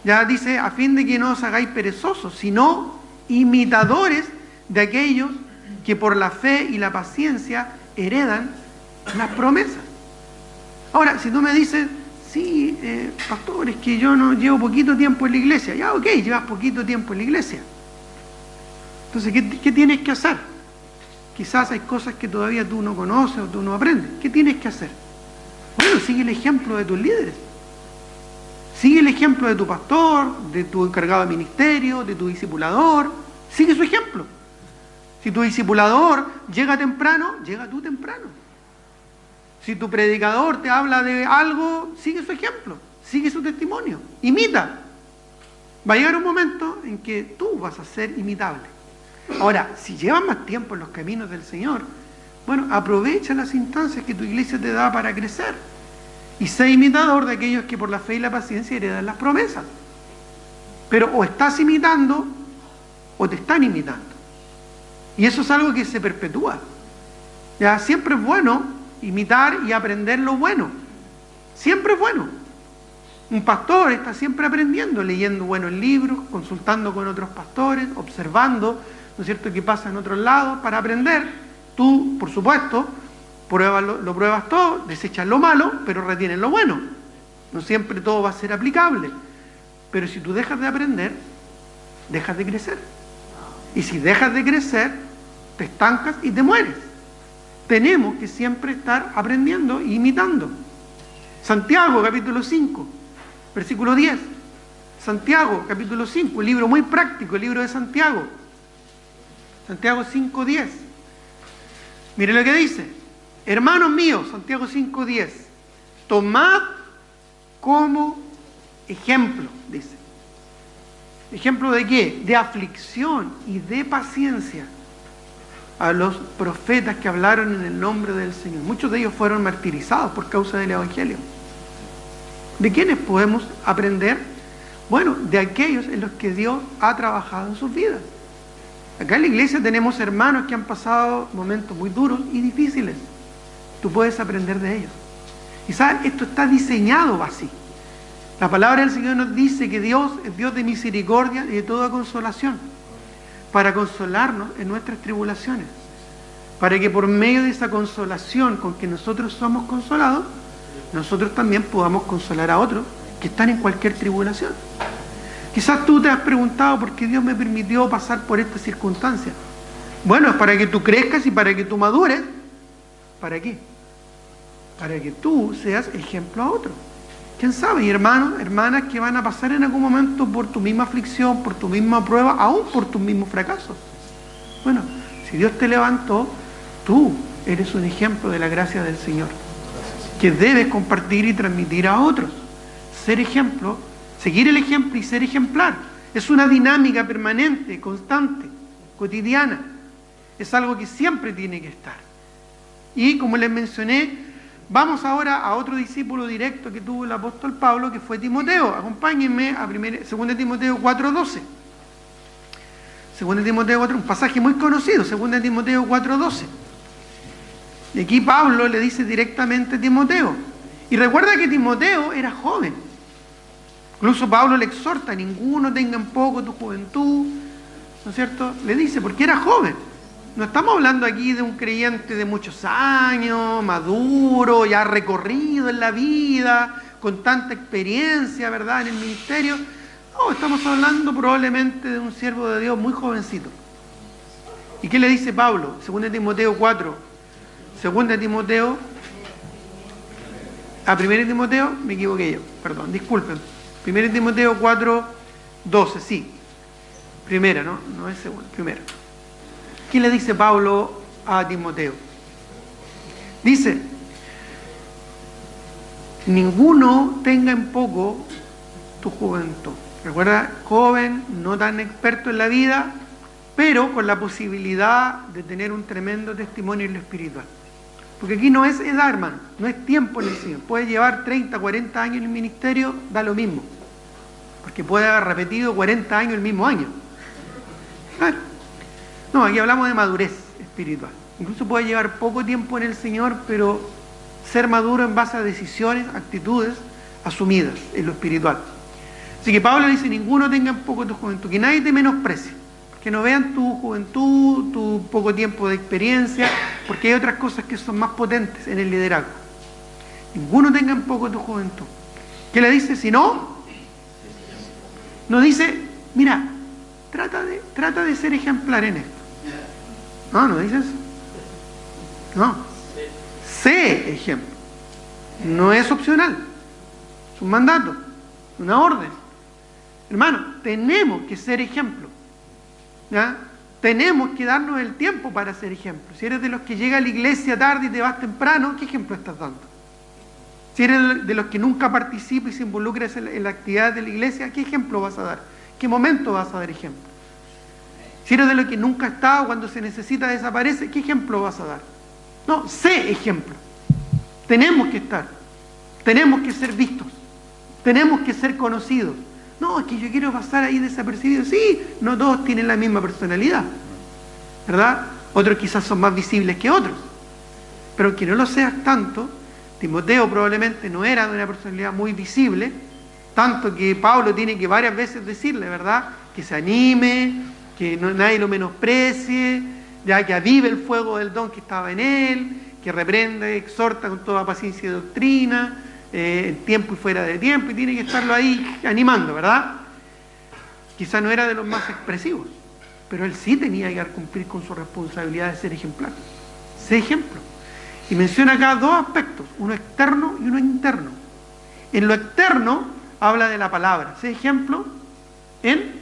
Ya dice, a fin de que no os hagáis perezosos, sino imitadores de aquellos que por la fe y la paciencia heredan las promesas. Ahora, si tú me dices, sí, pastor, es que yo no llevo poquito tiempo en la iglesia. Ya, ok, llevas poquito tiempo en la iglesia. Entonces, ¿qué tienes que hacer? quizás hay cosas que todavía tú no conoces o tú no aprendes. ¿Qué tienes que hacer? Bueno, sigue el ejemplo de tus líderes. Sigue el ejemplo de tu pastor, de tu encargado de ministerio, de tu discipulador. Sigue su ejemplo. Si tu discipulador llega temprano, llega tú temprano. Si tu predicador te habla de algo, sigue su ejemplo, sigue su testimonio, imita. Va a llegar un momento en que tú vas a ser imitable. Ahora, si llevas más tiempo en los caminos del Señor, bueno, aprovecha las instancias que tu iglesia te da para crecer. Y sé imitador de aquellos que por la fe y la paciencia heredan las promesas. Pero o estás imitando o te están imitando. Y eso es algo que se perpetúa. Ya, siempre es bueno imitar y aprender lo bueno. Siempre es bueno. Un pastor está siempre aprendiendo, leyendo buenos libros, consultando con otros pastores, observando, ¿no es cierto?, qué pasa en otros lados para aprender. Tú, por supuesto, lo pruebas todo, desechas lo malo, pero retienes lo bueno. No siempre todo va a ser aplicable. Pero si tú dejas de aprender, dejas de crecer. Y si dejas de crecer, te estancas y te mueres. Tenemos que siempre estar aprendiendo e imitando. Santiago, capítulo 5, versículo 10. Santiago, capítulo 5, un libro muy práctico, el libro de Santiago. Santiago 5:10. Mire lo que dice. Hermanos míos, Santiago 5:10. Tomad como ejemplo, dice. ¿Ejemplo de qué? De aflicción y de paciencia a los profetas que hablaron en el nombre del Señor. Muchos de ellos fueron martirizados por causa del Evangelio. ¿De quiénes podemos aprender? Bueno, de aquellos en los que Dios ha trabajado en sus vidas. Acá en la iglesia tenemos hermanos que han pasado momentos muy duros y difíciles. Tú puedes aprender de ellos. Y sabes, esto está diseñado así. La palabra del Señor nos dice que Dios es Dios de misericordia y de toda consolación, para consolarnos en nuestras tribulaciones, para que por medio de esa consolación con que nosotros somos consolados, nosotros también podamos consolar a otros que están en cualquier tribulación. Quizás tú te has preguntado por qué Dios me permitió pasar por esta circunstancia. Bueno, es para que tú crezcas y para que tú madures. ¿Para qué? Para que tú seas ejemplo a otros. ¿Quién sabe? Y hermanos, hermanas que van a pasar en algún momento por tu misma aflicción, por tu misma prueba, aún por tus mismos fracasos. Bueno, si Dios te levantó, tú eres un ejemplo de la gracia del Señor, que debes compartir y transmitir a otros. Ser ejemplo, seguir el ejemplo y ser ejemplar. Es una dinámica permanente, constante, cotidiana. Es algo que siempre tiene que estar. Y como les mencioné, vamos ahora a otro discípulo directo que tuvo el apóstol Pablo, que fue Timoteo. Acompáñenme a 2 Timoteo 4:12. 2 Timoteo 4, un pasaje muy conocido, 2 Timoteo 4:12. Y aquí Pablo le dice directamente a Timoteo. Y recuerda que Timoteo era joven. Incluso Pablo le exhorta: ninguno tenga en poco tu juventud, ¿no es cierto? Le dice, porque era joven. No estamos hablando aquí de un creyente de muchos años, maduro, ya recorrido en la vida, con tanta experiencia, ¿verdad?, en el ministerio. No, estamos hablando probablemente de un siervo de Dios muy jovencito. ¿Y qué le dice Pablo? 2 Timoteo 4. 2 Timoteo... 1 Timoteo, me equivoqué yo, perdón, disculpen. 1 Timoteo 4:12, sí. Primera, ¿no? No es segunda, primera. ¿Qué le dice Pablo a Timoteo? Dice: ninguno tenga en poco tu juventud. Recuerda, joven, no tan experto en la vida, pero con la posibilidad de tener un tremendo testimonio en lo espiritual. Porque aquí no es edad, hermano, no es tiempo en el Señor. Puede llevar 30, 40 años en el ministerio, da lo mismo. Porque puede haber repetido 40 años el mismo año. Claro. No, aquí hablamos de madurez espiritual. Incluso puede llevar poco tiempo en el Señor, pero ser maduro en base a decisiones, actitudes asumidas en lo espiritual. Así que Pablo dice: ninguno tenga en poco tu juventud, que nadie te menosprecie, que no vean tu juventud, tu poco tiempo de experiencia, porque hay otras cosas que son más potentes en el liderazgo. Ninguno tenga en poco tu juventud. ¿Qué le dice? Si no, no dice, mira, trata de ser ejemplar en esto. No dice eso. No. Sé ejemplo. No es opcional. Es un mandato, una orden. Hermano, tenemos que ser ejemplo. ¿Ya? Tenemos que darnos el tiempo para ser ejemplo. Si eres de los que llega a la iglesia tarde y te vas temprano, ¿qué ejemplo estás dando? Si eres de los que nunca participa y se involucra en la actividad de la iglesia, ¿qué ejemplo vas a dar? ¿Qué momento vas a dar ejemplo? Si eres de los que nunca está o cuando se necesita desaparece, ¿qué ejemplo vas a dar? No, sé ejemplo. Tenemos que estar. Tenemos que ser vistos. Tenemos que ser conocidos. No, es que yo quiero pasar ahí desapercibido. Sí, no todos tienen la misma personalidad, ¿verdad? Otros quizás son más visibles que otros. Pero aunque no lo seas tanto, Timoteo probablemente no era de una personalidad muy visible, tanto que Pablo tiene que varias veces decirle, ¿verdad? Que se anime, que nadie lo menosprecie, ya que avive el fuego del don que estaba en él, que reprende, exhorta con toda paciencia y doctrina, en tiempo y fuera de tiempo, y tiene que estarlo ahí animando, ¿verdad? Quizá no era de los más expresivos, pero él sí tenía que cumplir con su responsabilidad de ser ejemplar. Sé ejemplo. Y menciona acá dos aspectos, uno externo y uno interno. En lo externo habla de la palabra. Sé ejemplo en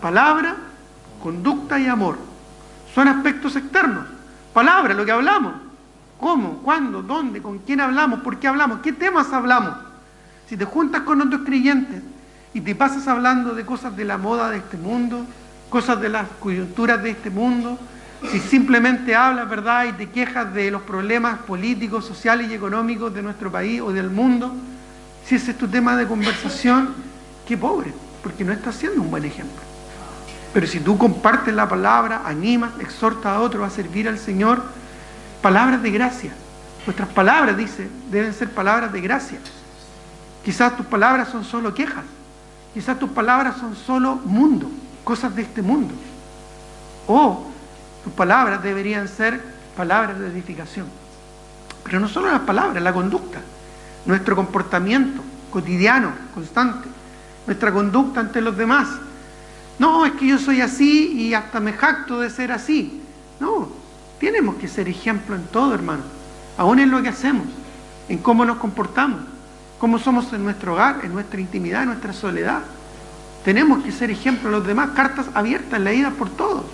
palabra, conducta y amor. Son aspectos externos. Palabra, lo que hablamos. ¿Cómo? ¿Cuándo? ¿Dónde? ¿Con quién hablamos? ¿Por qué hablamos? ¿Qué temas hablamos? Si te juntas con otros creyentes y te pasas hablando de cosas de la moda de este mundo, cosas de las coyunturas de este mundo, si simplemente hablas, ¿verdad?, y te quejas de los problemas políticos, sociales y económicos de nuestro país o del mundo, si ese es tu tema de conversación, qué pobre, porque no estás siendo un buen ejemplo. Pero si tú compartes la palabra, animas, exhortas a otros a servir al Señor, palabras de gracia. Nuestras palabras, dice, deben ser palabras de gracia. Quizás tus palabras son solo quejas. Quizás tus palabras son solo mundo, cosas de este mundo. O tus palabras deberían ser palabras de edificación. Pero no solo las palabras, la conducta. Nuestro comportamiento cotidiano, constante. Nuestra conducta ante los demás. No, es que yo soy así y hasta me jacto de ser así. No, tenemos que ser ejemplo en todo, hermano. Aún en lo que hacemos, en cómo nos comportamos, cómo somos en nuestro hogar, en nuestra intimidad, en nuestra soledad. Tenemos que ser ejemplo a los demás, cartas abiertas, leídas por todos.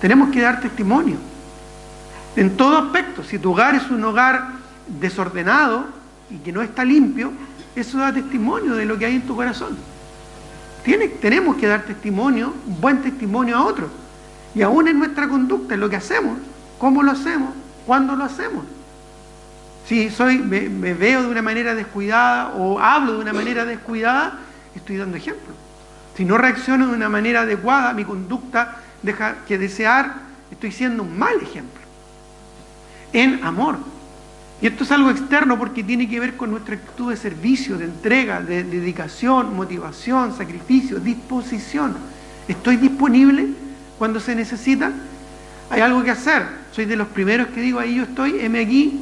Tenemos que dar testimonio. En todo aspecto, si tu hogar es un hogar desordenado y que no está limpio, eso da testimonio de lo que hay en tu corazón. Tenemos que dar testimonio, un buen testimonio a otros. Y aún en nuestra conducta, en lo que hacemos, cómo lo hacemos, cuándo lo hacemos. Si me veo de una manera descuidada o hablo de una manera descuidada, estoy dando ejemplo. Si no reacciono de una manera adecuada, mi conducta deja que desear, estoy siendo un mal ejemplo. En amor. Y esto es algo externo porque tiene que ver con nuestra actitud de servicio, de entrega, de dedicación, motivación, sacrificio, disposición. ¿Estoy disponible cuando se necesita? Hay algo que hacer. ¿Soy de los primeros que digo ahí yo estoy, heme aquí?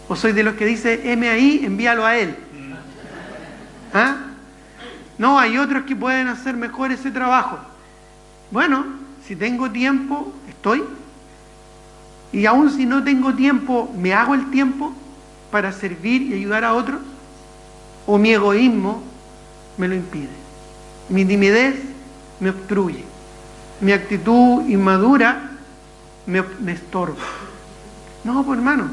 ¿O soy de los que dice heme ahí, envíalo a él? ¿Ah? No, hay otros que pueden hacer mejor ese trabajo. Bueno, si tengo tiempo, estoy. Y aún si no tengo tiempo, ¿me hago el tiempo para servir y ayudar a otros? ¿O mi egoísmo me lo impide? Mi timidez me obstruye. Mi actitud inmadura me estorba. No, pues hermano,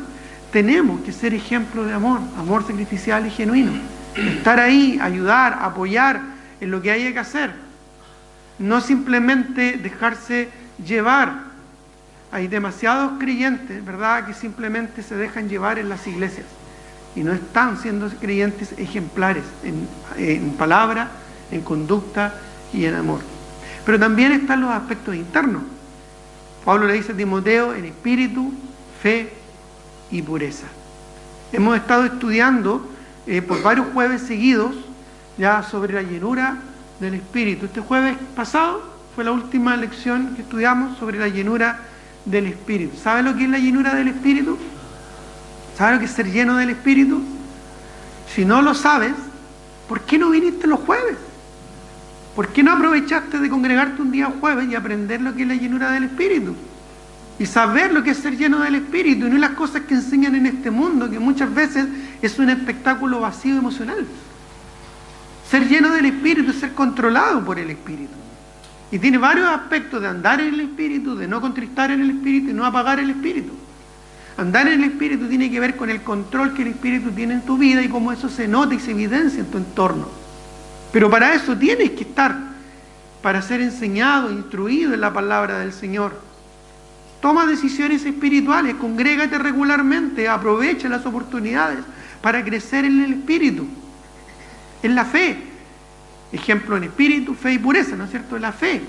tenemos que ser ejemplos de amor, amor sacrificial y genuino. Estar ahí, ayudar, apoyar en lo que haya que hacer. No simplemente dejarse llevar. Hay demasiados creyentes, ¿verdad?, que simplemente se dejan llevar en las iglesias y no están siendo creyentes ejemplares en palabra, en conducta y en amor. Pero también están los aspectos internos. Pablo le dice a Timoteo en espíritu, fe y pureza. Hemos estado estudiando por varios jueves seguidos ya sobre la llenura del Espíritu. Este jueves pasado fue la última lección que estudiamos sobre la llenura del Espíritu. ¿Sabe lo que es la llenura del Espíritu? ¿Sabe lo que es ser lleno del Espíritu? Si no lo sabes, ¿por qué no viniste los jueves? ¿Por qué no aprovechaste de congregarte un día jueves y aprender lo que es la llenura del Espíritu? y saber lo que es ser lleno del Espíritu, y no las cosas que enseñan en este mundo, que muchas veces es un espectáculo vacío emocional. Ser lleno del Espíritu es ser controlado por el Espíritu. Y tiene varios aspectos de andar en el Espíritu, de no contristar en el Espíritu y no apagar el Espíritu. Andar en el Espíritu tiene que ver con el control que el Espíritu tiene en tu vida y cómo eso se nota y se evidencia en tu entorno. Pero para eso tienes que estar, para ser enseñado, instruido en la palabra del Señor. Toma decisiones espirituales, congrégate regularmente, aprovecha las oportunidades para crecer en el Espíritu, en la fe. Ejemplo en espíritu, fe y pureza, ¿no es cierto? La fe.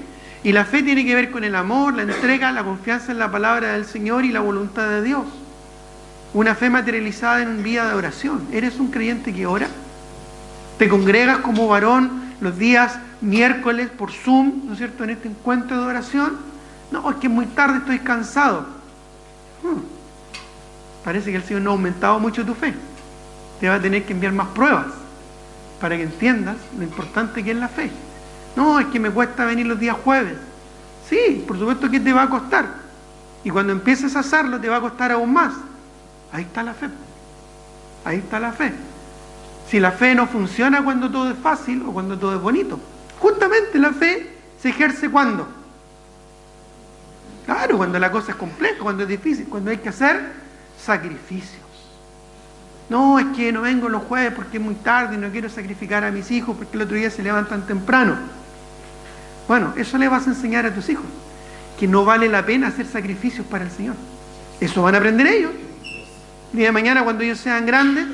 Y la fe tiene que ver con el amor, la entrega, la confianza en la palabra del Señor y la voluntad de Dios. Una fe materializada en un día de oración. ¿Eres un creyente que ora? ¿Te congregas como varón los días miércoles por Zoom, ¿no es cierto?, en este encuentro de oración? No, es que es muy tarde, estoy cansado. Parece que el Señor no ha aumentado mucho tu fe. Te va a tener que enviar más pruebas para que entiendas lo importante que es la fe. No, es que me cuesta venir los días jueves. Sí, por supuesto que te va a costar. Y cuando empieces a hacerlo, te va a costar aún más. Ahí está la fe. Ahí está la fe. Si la fe no funciona cuando todo es fácil o cuando todo es bonito. Justamente la fe se ejerce ¿cuándo? Claro, cuando la cosa es compleja, cuando es difícil, cuando hay que hacer sacrificios. No, es que no vengo los jueves porque es muy tarde y no quiero sacrificar a mis hijos porque el otro día se levantan temprano. Bueno, eso le vas a enseñar a tus hijos, que no vale la pena hacer sacrificios para el Señor. Eso van a aprender ellos. El día de mañana, cuando ellos sean grandes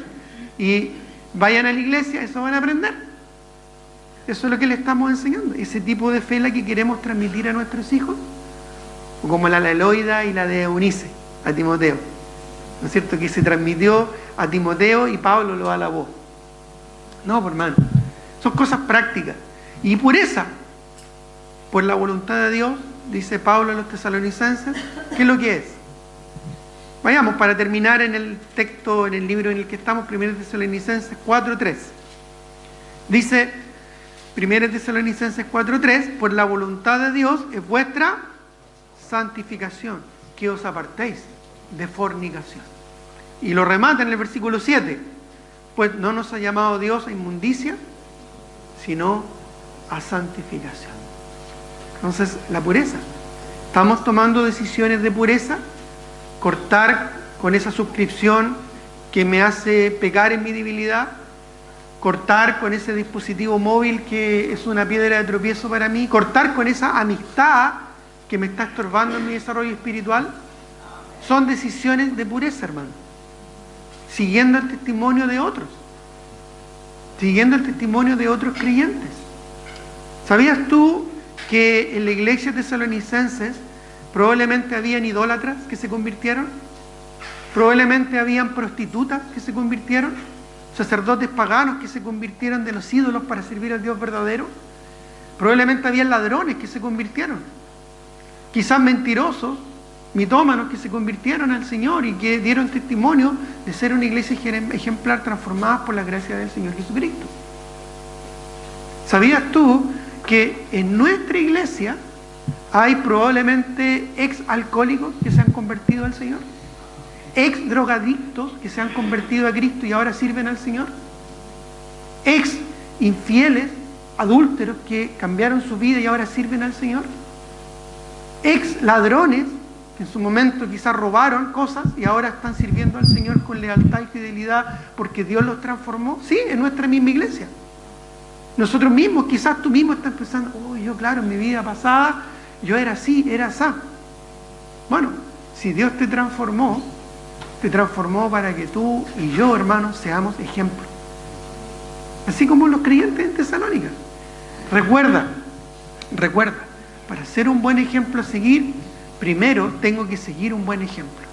y vayan a la iglesia, eso van a aprender. Eso es lo que le estamos enseñando. Ese tipo de fe es la que queremos transmitir a nuestros hijos, o como la de Eloida y la de Eunice, a Timoteo. ¿No es cierto? Que se transmitió a Timoteo y Pablo lo alabó. No, por hermano. Son cosas prácticas. Y pureza, por la voluntad de Dios, dice Pablo a los tesalonicenses, ¿qué es lo que es? Vayamos para terminar en el texto, en el libro en el que estamos, 1 Tesalonicenses 4:3. Dice 1 Tesalonicenses 4:3, por la voluntad de Dios es vuestra santificación, que os apartéis de fornicación. Y lo remata en el versículo 7, pues no nos ha llamado Dios a inmundicia, sino a santificación. Entonces, la pureza. Estamos tomando decisiones de pureza, cortar con esa suscripción que me hace pecar en mi debilidad, cortar con ese dispositivo móvil que es una piedra de tropiezo para mí, cortar con esa amistad que me está estorbando en mi desarrollo espiritual. Son decisiones de pureza, hermano, siguiendo el testimonio de otros, siguiendo el testimonio de otros creyentes. ¿Sabías tú que en la iglesia de tesalonicenses probablemente habían idólatras que se convirtieron? Probablemente habían prostitutas que se convirtieron, sacerdotes paganos que se convirtieron de los ídolos para servir al Dios verdadero. Probablemente habían ladrones que se convirtieron, quizás mentirosos, mitómanos que se convirtieron al Señor y que dieron testimonio de ser una iglesia ejemplar transformada por la gracia del Señor Jesucristo. ¿Sabías tú que en nuestra iglesia hay probablemente ex alcohólicos que se han convertido al Señor? Ex drogadictos que se han convertido a Cristo y ahora sirven al Señor. Ex infieles, adúlteros que cambiaron su vida y ahora sirven al Señor. Ex ladrones que en su momento quizás robaron cosas y ahora están sirviendo al Señor con lealtad y fidelidad porque Dios los transformó. Sí, en nuestra misma iglesia. Nosotros mismos, quizás tú mismo estás pensando, oh, yo claro, en mi vida pasada yo era así, era así. Bueno, si Dios te transformó para que tú y yo, hermanos, seamos ejemplos. Así como los creyentes en Tesalónica. Recuerda, para ser un buen ejemplo a seguir, primero tengo que seguir un buen ejemplo.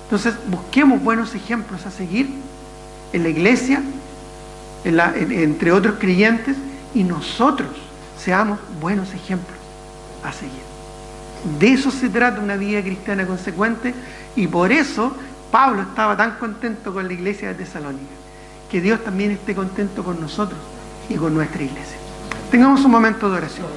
Entonces, busquemos buenos ejemplos a seguir en la iglesia, entre otros creyentes, y nosotros seamos buenos ejemplos a seguir. De eso se trata una vida cristiana consecuente, y por eso Pablo estaba tan contento con la iglesia de Tesalónica. Que Dios también esté contento con nosotros y con nuestra iglesia. Tengamos un momento de oración.